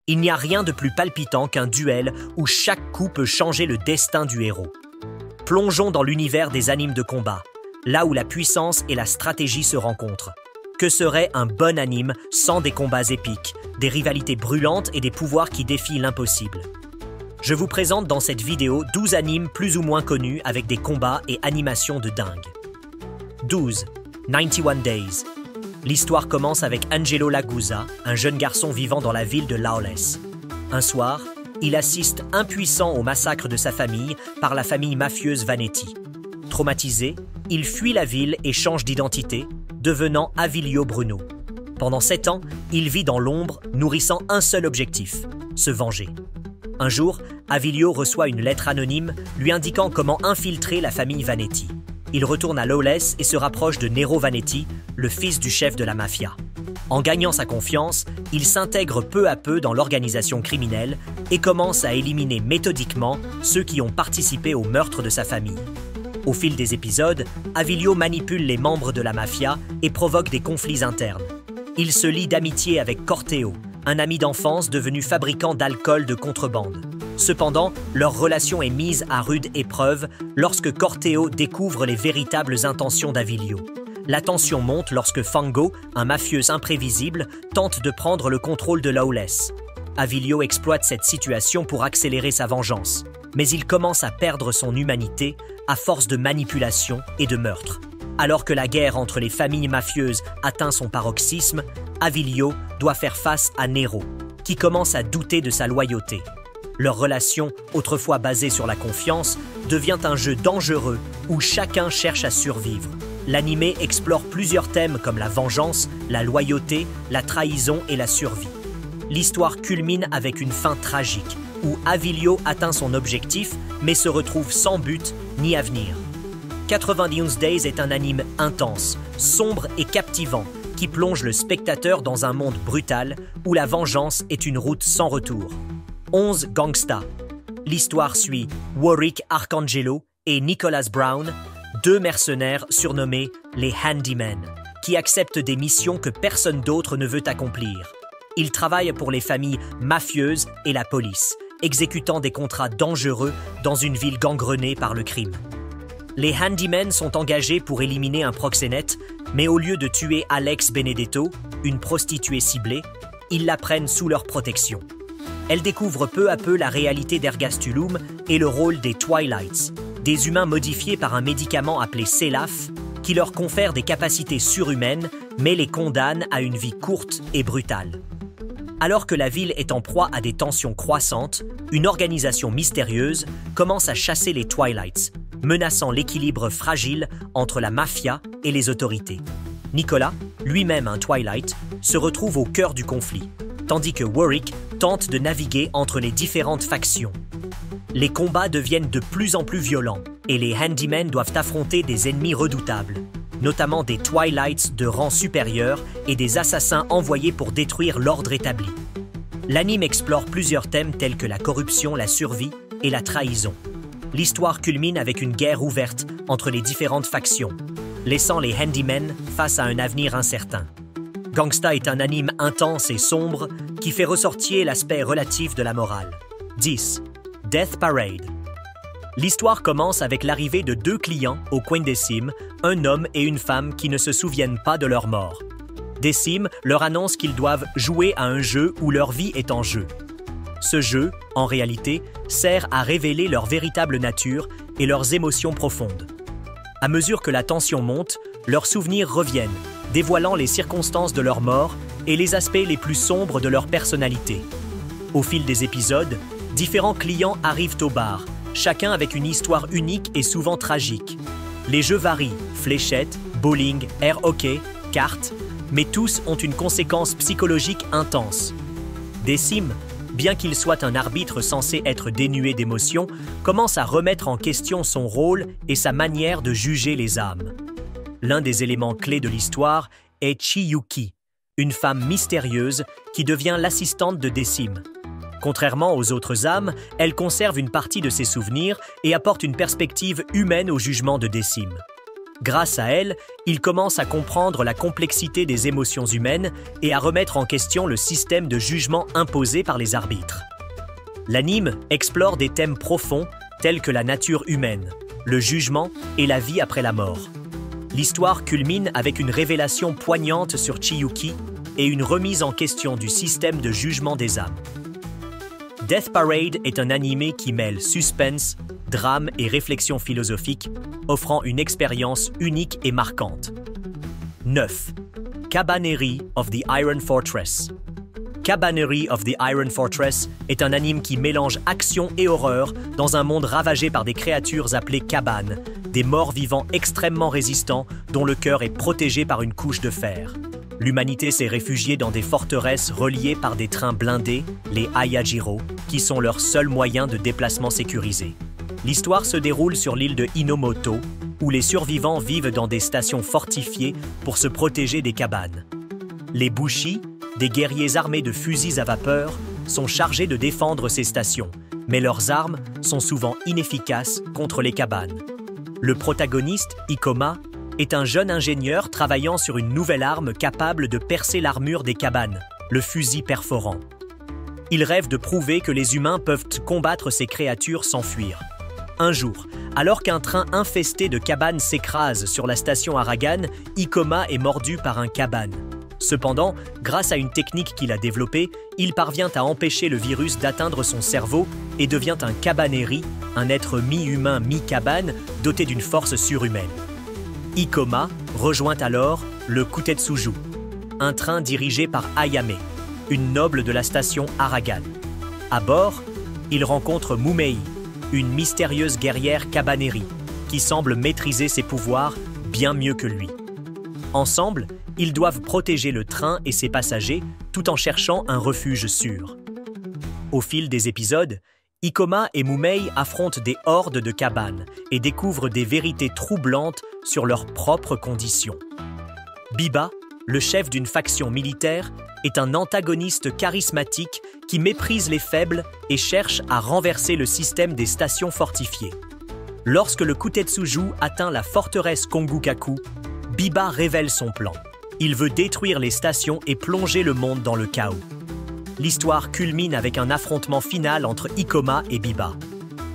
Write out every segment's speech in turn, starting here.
Il n'y a rien de plus palpitant qu'un duel où chaque coup peut changer le destin du héros. Plongeons dans l'univers des animes de combat, là où la puissance et la stratégie se rencontrent. Que serait un bon anime sans des combats épiques, des rivalités brûlantes et des pouvoirs qui défient l'impossible? Je vous présente dans cette vidéo 12 animes plus ou moins connus avec des combats et animations de dingue. 12. 91 Days. L'histoire commence avec Angelo Lagusa, un jeune garçon vivant dans la ville de Lawless. Un soir, il assiste impuissant au massacre de sa famille par la famille mafieuse Vanetti. Traumatisé, il fuit la ville et change d'identité, devenant Avilio Bruno. Pendant 7 ans, il vit dans l'ombre, nourrissant un seul objectif, se venger. Un jour, Avilio reçoit une lettre anonyme lui indiquant comment infiltrer la famille Vanetti. Il retourne à Lawless et se rapproche de Nero Vanetti, le fils du chef de la mafia. En gagnant sa confiance, il s'intègre peu à peu dans l'organisation criminelle et commence à éliminer méthodiquement ceux qui ont participé au meurtre de sa famille. Au fil des épisodes, Avilio manipule les membres de la mafia et provoque des conflits internes. Il se lie d'amitié avec Corteo, un ami d'enfance devenu fabricant d'alcool de contrebande. Cependant, leur relation est mise à rude épreuve lorsque Corteo découvre les véritables intentions d'Avilio. La tension monte lorsque Fango, un mafieux imprévisible, tente de prendre le contrôle de Lawless. Avilio exploite cette situation pour accélérer sa vengeance, mais il commence à perdre son humanité à force de manipulation et de meurtre. Alors que la guerre entre les familles mafieuses atteint son paroxysme, Avilio doit faire face à Nero, qui commence à douter de sa loyauté. Leur relation, autrefois basée sur la confiance, devient un jeu dangereux où chacun cherche à survivre. L'anime explore plusieurs thèmes comme la vengeance, la loyauté, la trahison et la survie. L'histoire culmine avec une fin tragique, où Avilio atteint son objectif mais se retrouve sans but ni avenir. 91 Days est un anime intense, sombre et captivant qui plonge le spectateur dans un monde brutal où la vengeance est une route sans retour. 11 Gangsta. L'histoire suit Warwick Arcangelo et Nicholas Brown, deux mercenaires surnommés les Handymen, qui acceptent des missions que personne d'autre ne veut accomplir. Ils travaillent pour les familles mafieuses et la police, exécutant des contrats dangereux dans une ville gangrenée par le crime. Les Handymen sont engagés pour éliminer un proxénète, mais au lieu de tuer Alex Benedetto, une prostituée ciblée, ils la prennent sous leur protection. Elle découvre peu à peu la réalité d'Ergastulum et le rôle des Twilights, des humains modifiés par un médicament appelé Selaf, qui leur confère des capacités surhumaines, mais les condamne à une vie courte et brutale. Alors que la ville est en proie à des tensions croissantes, une organisation mystérieuse commence à chasser les Twilights, menaçant l'équilibre fragile entre la mafia et les autorités. Nicolas, lui-même un Twilight, se retrouve au cœur du conflit, tandis que Warwick tente de naviguer entre les différentes factions. Les combats deviennent de plus en plus violents et les Handymen doivent affronter des ennemis redoutables, notamment des Twilights de rang supérieur et des assassins envoyés pour détruire l'ordre établi. L'anime explore plusieurs thèmes tels que la corruption, la survie et la trahison. L'histoire culmine avec une guerre ouverte entre les différentes factions, laissant les Handymen face à un avenir incertain. Gangsta est un anime intense et sombre qui fait ressortir l'aspect relatif de la morale. 10. Death Parade. L'histoire commence avec l'arrivée de deux clients au coin Decim, un homme et une femme qui ne se souviennent pas de leur mort. Decim leur annonce qu'ils doivent jouer à un jeu où leur vie est en jeu. Ce jeu, en réalité, sert à révéler leur véritable nature et leurs émotions profondes. À mesure que la tension monte, leurs souvenirs reviennent, dévoilant les circonstances de leur mort et les aspects les plus sombres de leur personnalité. Au fil des épisodes, différents clients arrivent au bar, chacun avec une histoire unique et souvent tragique. Les jeux varient, fléchettes, bowling, air hockey, cartes, mais tous ont une conséquence psychologique intense. Decim, bien qu'il soit un arbitre censé être dénué d'émotions, commence à remettre en question son rôle et sa manière de juger les âmes. L'un des éléments clés de l'histoire est Chiyuki, une femme mystérieuse qui devient l'assistante de Decim. Contrairement aux autres âmes, elle conserve une partie de ses souvenirs et apporte une perspective humaine au jugement de Decim. Grâce à elle, il commence à comprendre la complexité des émotions humaines et à remettre en question le système de jugement imposé par les arbitres. L'anime explore des thèmes profonds tels que la nature humaine, le jugement et la vie après la mort. L'histoire culmine avec une révélation poignante sur Chiyuki et une remise en question du système de jugement des âmes. Death Parade est un animé qui mêle suspense, drame et réflexion philosophique, offrant une expérience unique et marquante. 9. Kabaneri of the Iron Fortress. Kabaneri of the Iron Fortress est un anime qui mélange action et horreur dans un monde ravagé par des créatures appelées Kaban, des morts vivants extrêmement résistants dont le cœur est protégé par une couche de fer. L'humanité s'est réfugiée dans des forteresses reliées par des trains blindés, les Ayajiro, qui sont leur seul moyen de déplacement sécurisé. L'histoire se déroule sur l'île de Inomoto, où les survivants vivent dans des stations fortifiées pour se protéger des cabanes. Les Bushi, des guerriers armés de fusils à vapeur, sont chargés de défendre ces stations, mais leurs armes sont souvent inefficaces contre les cabanes. Le protagoniste, Ikoma, est un jeune ingénieur travaillant sur une nouvelle arme capable de percer l'armure des cabanes, le fusil perforant. Il rêve de prouver que les humains peuvent combattre ces créatures sans fuir. Un jour, alors qu'un train infesté de cabanes s'écrase sur la station Aragan, Ikoma est mordu par un cabane. Cependant, grâce à une technique qu'il a développée, il parvient à empêcher le virus d'atteindre son cerveau et devient un Kabaneri, un être mi-humain, mi-cabane, doté d'une force surhumaine. Ikoma rejoint alors le Kutetsuju, un train dirigé par Ayame, une noble de la station Aragan. À bord, il rencontre Mumei, une mystérieuse guerrière Kabaneri, qui semble maîtriser ses pouvoirs bien mieux que lui. Ensemble, ils doivent protéger le train et ses passagers tout en cherchant un refuge sûr. Au fil des épisodes, Ikoma et Mumei affrontent des hordes de cabanes et découvrent des vérités troublantes sur leurs propres conditions. Biba, le chef d'une faction militaire, est un antagoniste charismatique qui méprise les faibles et cherche à renverser le système des stations fortifiées. Lorsque le Kutetsuju atteint la forteresse Kongukaku, Biba révèle son plan. Il veut détruire les stations et plonger le monde dans le chaos. L'histoire culmine avec un affrontement final entre Ikoma et Biba.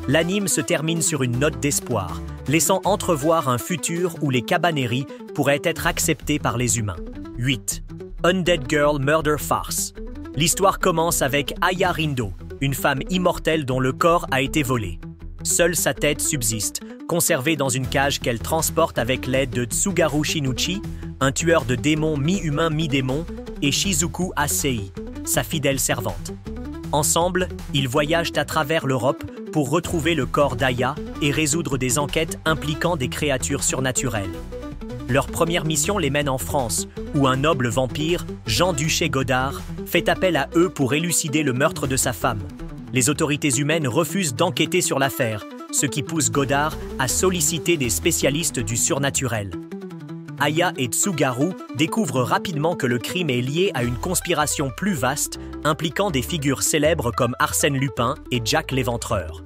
L'anime se termine sur une note d'espoir, laissant entrevoir un futur où les Kabaneri pourraient être acceptés par les humains. 8. Undead Girl Murder Farce. L'histoire commence avec Aya Rindo, une femme immortelle dont le corps a été volé. Seule sa tête subsiste, conservée dans une cage qu'elle transporte avec l'aide de Tsugaru Shinuchi, un tueur de démons mi-humain mi-démon, et Shizuku Asei, sa fidèle servante. Ensemble, ils voyagent à travers l'Europe pour retrouver le corps d'Aya et résoudre des enquêtes impliquant des créatures surnaturelles. Leur première mission les mène en France, où un noble vampire, Jean Duché Godard, fait appel à eux pour élucider le meurtre de sa femme. Les autorités humaines refusent d'enquêter sur l'affaire, ce qui pousse Godard à solliciter des spécialistes du surnaturel. Aya et Tsugaru découvrent rapidement que le crime est lié à une conspiration plus vaste impliquant des figures célèbres comme Arsène Lupin et Jack l'Éventreur.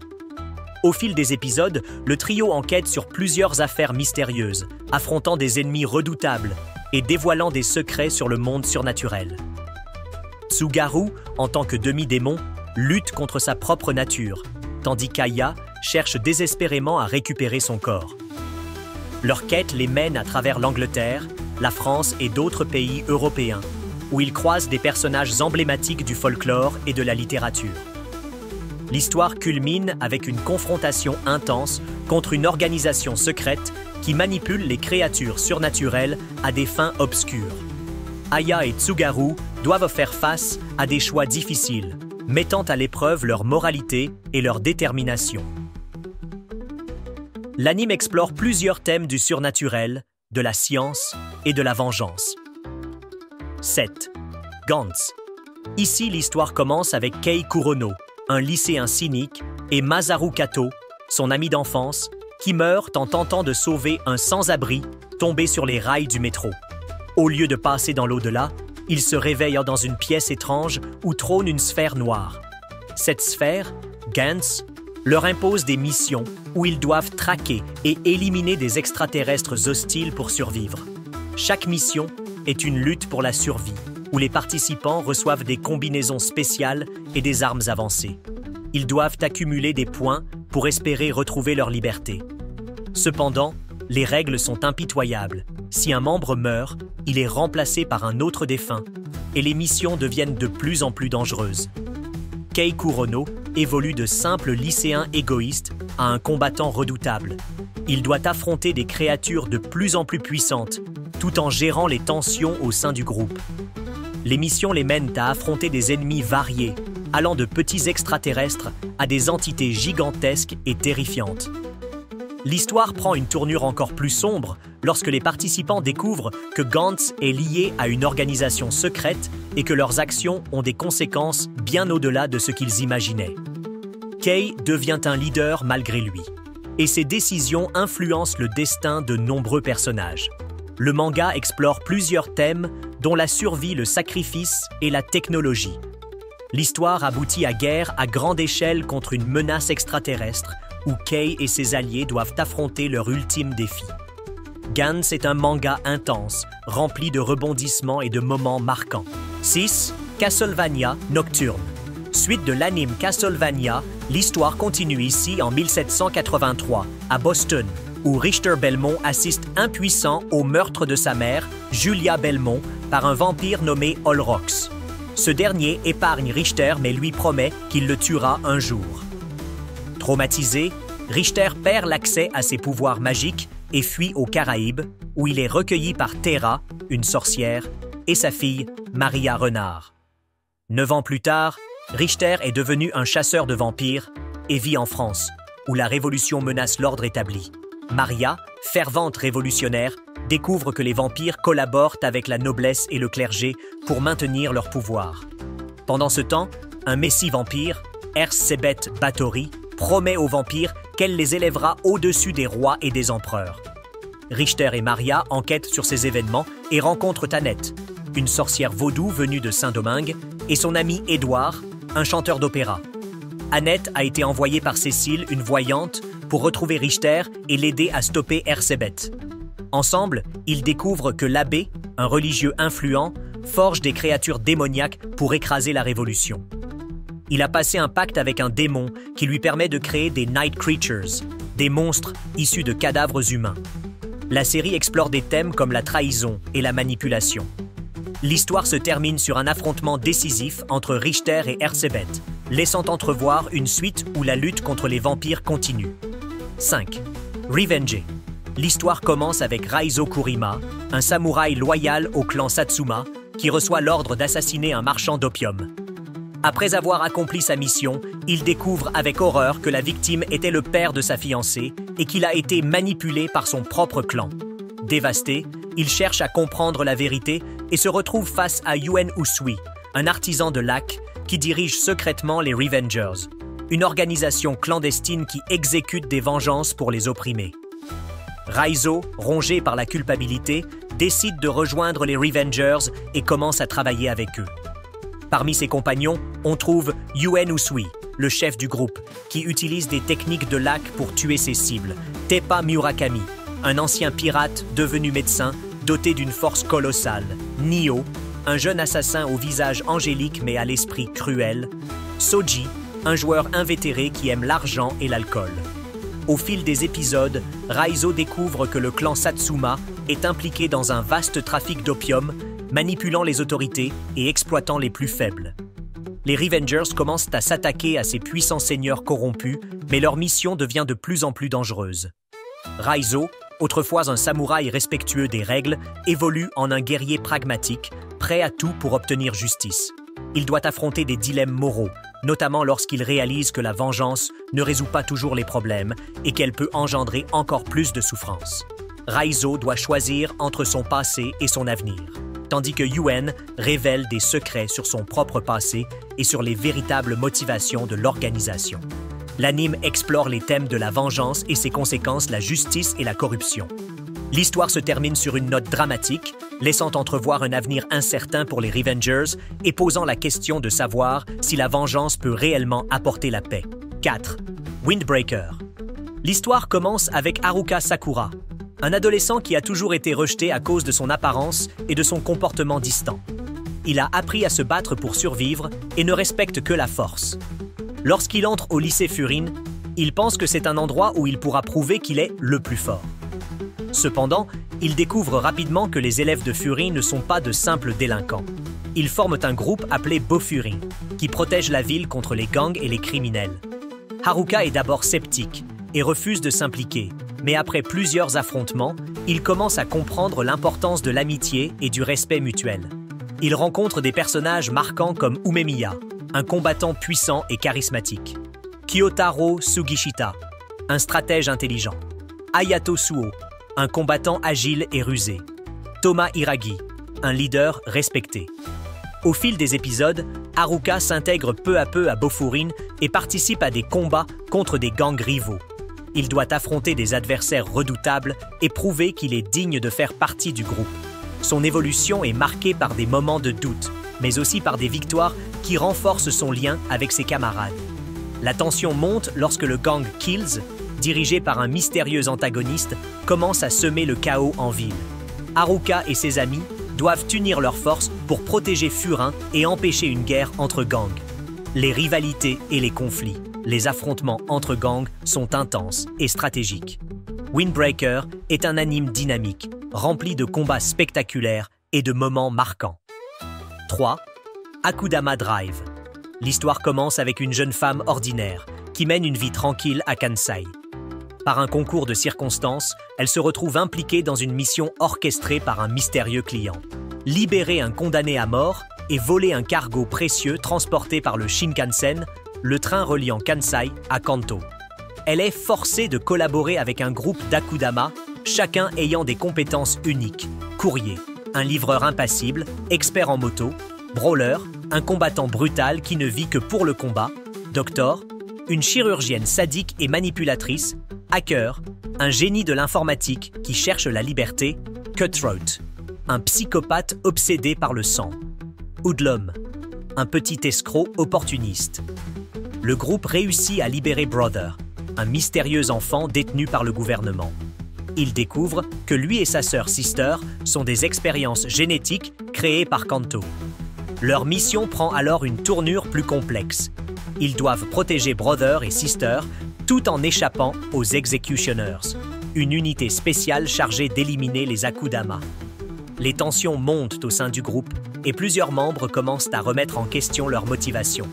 Au fil des épisodes, le trio enquête sur plusieurs affaires mystérieuses, affrontant des ennemis redoutables et dévoilant des secrets sur le monde surnaturel. Tsugaru, en tant que demi-démon, lutte contre sa propre nature, tandis qu'Aya cherche désespérément à récupérer son corps. Leur quête les mène à travers l'Angleterre, la France et d'autres pays européens, où ils croisent des personnages emblématiques du folklore et de la littérature. L'histoire culmine avec une confrontation intense contre une organisation secrète qui manipule les créatures surnaturelles à des fins obscures. Aya et Tsugaru doivent faire face à des choix difficiles, mettant à l'épreuve leur moralité et leur détermination. L'anime explore plusieurs thèmes du surnaturel, de la science et de la vengeance. 7. Gantz. Ici, l'histoire commence avec Kei Kurono, un lycéen cynique, et Masaru Kato, son ami d'enfance, qui meurent en tentant de sauver un sans-abri tombé sur les rails du métro. Au lieu de passer dans l'au-delà, il se réveille dans une pièce étrange où trône une sphère noire. Cette sphère, Gantz, leur impose des missions où ils doivent traquer et éliminer des extraterrestres hostiles pour survivre. Chaque mission est une lutte pour la survie, où les participants reçoivent des combinaisons spéciales et des armes avancées. Ils doivent accumuler des points pour espérer retrouver leur liberté. Cependant, les règles sont impitoyables. Si un membre meurt, il est remplacé par un autre défunt, et les missions deviennent de plus en plus dangereuses. Kei Kurono évolue de simple lycéen égoïste à un combattant redoutable. Il doit affronter des créatures de plus en plus puissantes, tout en gérant les tensions au sein du groupe. Les missions les mènent à affronter des ennemis variés, allant de petits extraterrestres à des entités gigantesques et terrifiantes. L'histoire prend une tournure encore plus sombre lorsque les participants découvrent que Gantz est lié à une organisation secrète et que leurs actions ont des conséquences bien au-delà de ce qu'ils imaginaient. Kei devient un leader malgré lui, et ses décisions influencent le destin de nombreux personnages. Le manga explore plusieurs thèmes, dont la survie, le sacrifice et la technologie. L'histoire aboutit à guerre à grande échelle contre une menace extraterrestre, où Kei et ses alliés doivent affronter leur ultime défi. Gantz est un manga intense, rempli de rebondissements et de moments marquants. 6. Castlevania Nocturne. Suite de l'anime Castlevania, l'histoire continue ici en 1783, à Boston, où Richter Belmont assiste impuissant au meurtre de sa mère, Julia Belmont, par un vampire nommé Olrox. Ce dernier épargne Richter mais lui promet qu'il le tuera un jour. Traumatisé, Richter perd l'accès à ses pouvoirs magiques et fuit aux Caraïbes, où il est recueilli par Terra, une sorcière, et sa fille, Maria Renard. 9 ans plus tard, Richter est devenu un chasseur de vampires et vit en France, où la révolution menace l'ordre établi. Maria, fervente révolutionnaire, découvre que les vampires collaborent avec la noblesse et le clergé pour maintenir leur pouvoir. Pendant ce temps, un messie vampire, Erzsébet Báthory, promet aux vampires qu'elle les élèvera au-dessus des rois et des empereurs. Richter et Maria enquêtent sur ces événements et rencontrent Annette, une sorcière vaudou venue de Saint-Domingue, et son ami Édouard, un chanteur d'opéra. Annette a été envoyée par Cécile, une voyante, pour retrouver Richter et l'aider à stopper Erzsébet. Ensemble, ils découvrent que l'abbé, un religieux influent, forge des créatures démoniaques pour écraser la révolution. Il a passé un pacte avec un démon qui lui permet de créer des Night Creatures, des monstres issus de cadavres humains. La série explore des thèmes comme la trahison et la manipulation. L'histoire se termine sur un affrontement décisif entre Richter et Erzsébet, laissant entrevoir une suite où la lutte contre les vampires continue. 5. Revengé. L'histoire commence avec Raizo Kurima, un samouraï loyal au clan Satsuma, qui reçoit l'ordre d'assassiner un marchand d'opium. Après avoir accompli sa mission, il découvre avec horreur que la victime était le père de sa fiancée et qu'il a été manipulé par son propre clan. Dévasté, il cherche à comprendre la vérité et se retrouve face à Yuen Usui, un artisan de lac qui dirige secrètement les Revengers, une organisation clandestine qui exécute des vengeances pour les opprimés. Raizo, rongé par la culpabilité, décide de rejoindre les Revengers et commence à travailler avec eux. Parmi ses compagnons, on trouve Yuen Usui, le chef du groupe, qui utilise des techniques de lac pour tuer ses cibles, Teppa Murakami, un ancien pirate devenu médecin doté d'une force colossale, Nio, un jeune assassin au visage angélique mais à l'esprit cruel, Soji, un joueur invétéré qui aime l'argent et l'alcool. Au fil des épisodes, Raizo découvre que le clan Satsuma est impliqué dans un vaste trafic d'opium, manipulant les autorités et exploitant les plus faibles. Les Revengers commencent à s'attaquer à ces puissants seigneurs corrompus, mais leur mission devient de plus en plus dangereuse. Raizo, autrefois un samouraï respectueux des règles, évolue en un guerrier pragmatique, prêt à tout pour obtenir justice. Il doit affronter des dilemmes moraux, notamment lorsqu'il réalise que la vengeance ne résout pas toujours les problèmes et qu'elle peut engendrer encore plus de souffrance. Raizo doit choisir entre son passé et son avenir, tandis que Yuen révèle des secrets sur son propre passé et sur les véritables motivations de l'organisation. L'anime explore les thèmes de la vengeance et ses conséquences, la justice et la corruption. L'histoire se termine sur une note dramatique, laissant entrevoir un avenir incertain pour les Revengers et posant la question de savoir si la vengeance peut réellement apporter la paix. 4. Windbreaker. L'histoire commence avec Haruka Sakura, un adolescent qui a toujours été rejeté à cause de son apparence et de son comportement distant. Il a appris à se battre pour survivre et ne respecte que la force. Lorsqu'il entre au lycée Furin, il pense que c'est un endroit où il pourra prouver qu'il est le plus fort. Cependant, il découvre rapidement que les élèves de Furin ne sont pas de simples délinquants. Ils forment un groupe appelé Bofurin, qui protège la ville contre les gangs et les criminels. Haruka est d'abord sceptique et refuse de s'impliquer, mais après plusieurs affrontements, il commence à comprendre l'importance de l'amitié et du respect mutuel. Il rencontre des personnages marquants comme Umemiya, un combattant puissant et charismatique, Kyotaro Sugishita, un stratège intelligent, Ayato Suo, un combattant agile et rusé, Toma Hiragi, un leader respecté. Au fil des épisodes, Haruka s'intègre peu à peu à Bofurin et participe à des combats contre des gangs rivaux. Il doit affronter des adversaires redoutables et prouver qu'il est digne de faire partie du groupe. Son évolution est marquée par des moments de doute, mais aussi par des victoires qui renforcent son lien avec ses camarades. La tension monte lorsque le gang Kills, dirigé par un mystérieux antagoniste, commence à semer le chaos en ville. Haruka et ses amis doivent unir leurs forces pour protéger Furin et empêcher une guerre entre gangs. Les rivalités et les conflits, les affrontements entre gangs sont intenses et stratégiques. Windbreaker est un anime dynamique, rempli de combats spectaculaires et de moments marquants. 3. Akudama Drive. L'histoire commence avec une jeune femme ordinaire qui mène une vie tranquille à Kansai. Par un concours de circonstances, elle se retrouve impliquée dans une mission orchestrée par un mystérieux client. Libérer un condamné à mort et voler un cargo précieux transporté par le Shinkansen, le train reliant Kansai à Kanto. Elle est forcée de collaborer avec un groupe d'Akudama, chacun ayant des compétences uniques. Courrier, un livreur impassible, expert en moto, brawler, un combattant brutal qui ne vit que pour le combat, doctor, une chirurgienne sadique et manipulatrice, hacker, un génie de l'informatique qui cherche la liberté, cutthroat, un psychopathe obsédé par le sang, hoodlum, un petit escroc opportuniste. Le groupe réussit à libérer Brother, un mystérieux enfant détenu par le gouvernement. Il découvre que lui et sa sœur Sister sont des expériences génétiques créées par Kanto. Leur mission prend alors une tournure plus complexe. Ils doivent protéger Brother et Sister tout en échappant aux Executioners, une unité spéciale chargée d'éliminer les Akudama. Les tensions montent au sein du groupe et plusieurs membres commencent à remettre en question leur motivation.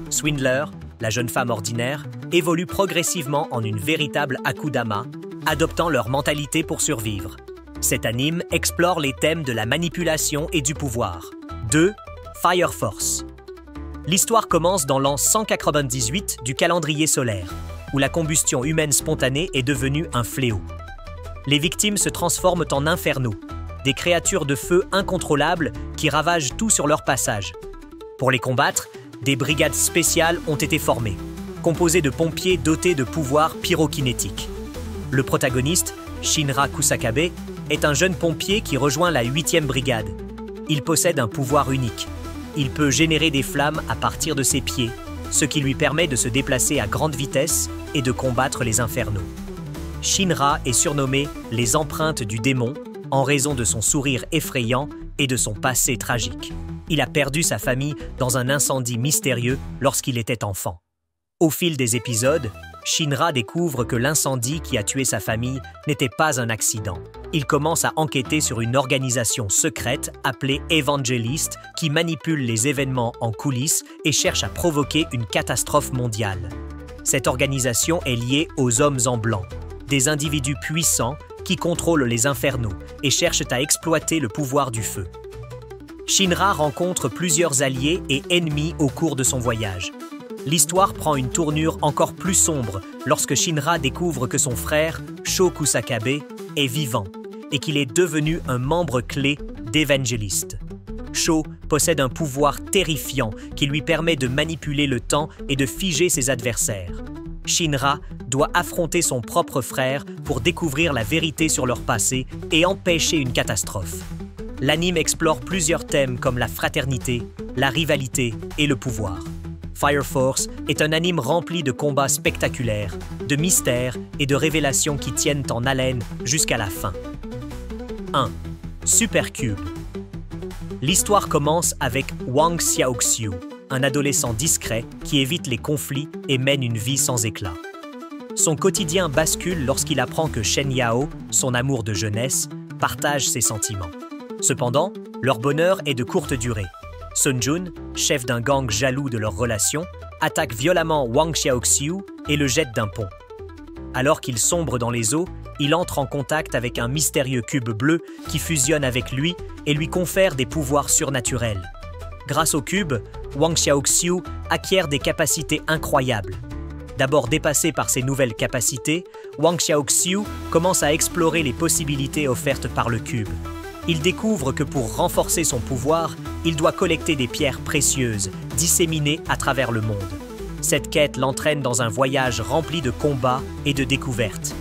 Swindler, la jeune femme ordinaire, évolue progressivement en une véritable Akudama, adoptant leur mentalité pour survivre. Cet anime explore les thèmes de la manipulation et du pouvoir. 2. Fire Force. L'histoire commence dans l'an 198 du calendrier solaire, où la combustion humaine spontanée est devenue un fléau. Les victimes se transforment en infernos, des créatures de feu incontrôlables qui ravagent tout sur leur passage. Pour les combattre, des brigades spéciales ont été formées, composées de pompiers dotés de pouvoirs pyrokinétiques. Le protagoniste, Shinra Kusakabe, est un jeune pompier qui rejoint la 8e brigade. Il possède un pouvoir unique. Il peut générer des flammes à partir de ses pieds, ce qui lui permet de se déplacer à grande vitesse et de combattre les infernos. Shinra est surnommé « les empreintes du démon » en raison de son sourire effrayant et de son passé tragique. Il a perdu sa famille dans un incendie mystérieux lorsqu'il était enfant. Au fil des épisodes, Shinra découvre que l'incendie qui a tué sa famille n'était pas un accident. Il commence à enquêter sur une organisation secrète appelée Evangelist qui manipule les événements en coulisses et cherche à provoquer une catastrophe mondiale. Cette organisation est liée aux Hommes en Blanc, des individus puissants qui contrôlent les infernos et cherchent à exploiter le pouvoir du feu. Shinra rencontre plusieurs alliés et ennemis au cours de son voyage. L'histoire prend une tournure encore plus sombre lorsque Shinra découvre que son frère, Sho Kusakabe, est vivant et qu'il est devenu un membre clé d'Evangelist. Sho possède un pouvoir terrifiant qui lui permet de manipuler le temps et de figer ses adversaires. Shinra doit affronter son propre frère pour découvrir la vérité sur leur passé et empêcher une catastrophe. L'anime explore plusieurs thèmes comme la fraternité, la rivalité et le pouvoir. Fire Force est un anime rempli de combats spectaculaires, de mystères et de révélations qui tiennent en haleine jusqu'à la fin. 1. Super Cube. L'histoire commence avec Wang Xiaoxiu, un adolescent discret qui évite les conflits et mène une vie sans éclat. Son quotidien bascule lorsqu'il apprend que Shen Yao, son amour de jeunesse, partage ses sentiments. Cependant, leur bonheur est de courte durée. Sun Jun, chef d'un gang jaloux de leur relation, attaque violemment Wang Xiaoxiu et le jette d'un pont. Alors qu'il sombre dans les eaux, il entre en contact avec un mystérieux cube bleu qui fusionne avec lui et lui confère des pouvoirs surnaturels. Grâce au cube, Wang Xiaoxiu acquiert des capacités incroyables. D'abord dépassé par ses nouvelles capacités, Wang Xiaoxiu commence à explorer les possibilités offertes par le cube. Il découvre que pour renforcer son pouvoir, il doit collecter des pierres précieuses, disséminées à travers le monde. Cette quête l'entraîne dans un voyage rempli de combats et de découvertes.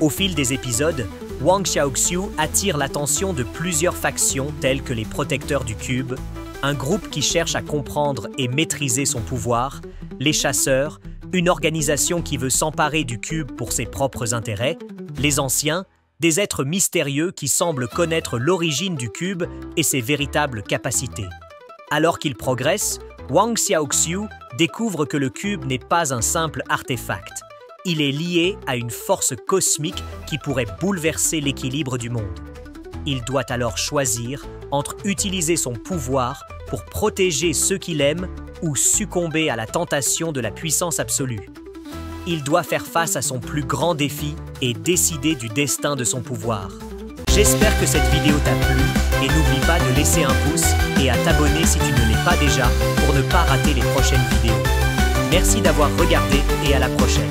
Au fil des épisodes, Wang Xiaoxiu attire l'attention de plusieurs factions telles que les Protecteurs du Cube, un groupe qui cherche à comprendre et maîtriser son pouvoir, les Chasseurs, une organisation qui veut s'emparer du cube pour ses propres intérêts, les Anciens, des êtres mystérieux qui semblent connaître l'origine du cube et ses véritables capacités. Alors qu'il progresse, Wang Xiaoxiu découvre que le cube n'est pas un simple artefact. Il est lié à une force cosmique qui pourrait bouleverser l'équilibre du monde. Il doit alors choisir entre utiliser son pouvoir pour protéger ceux qu'il aime ou succomber à la tentation de la puissance absolue. Il doit faire face à son plus grand défi et décider du destin de son pouvoir. J'espère que cette vidéo t'a plu et n'oublie pas de laisser un pouce et à t'abonner si tu ne l'es pas déjà pour ne pas rater les prochaines vidéos. Merci d'avoir regardé et à la prochaine.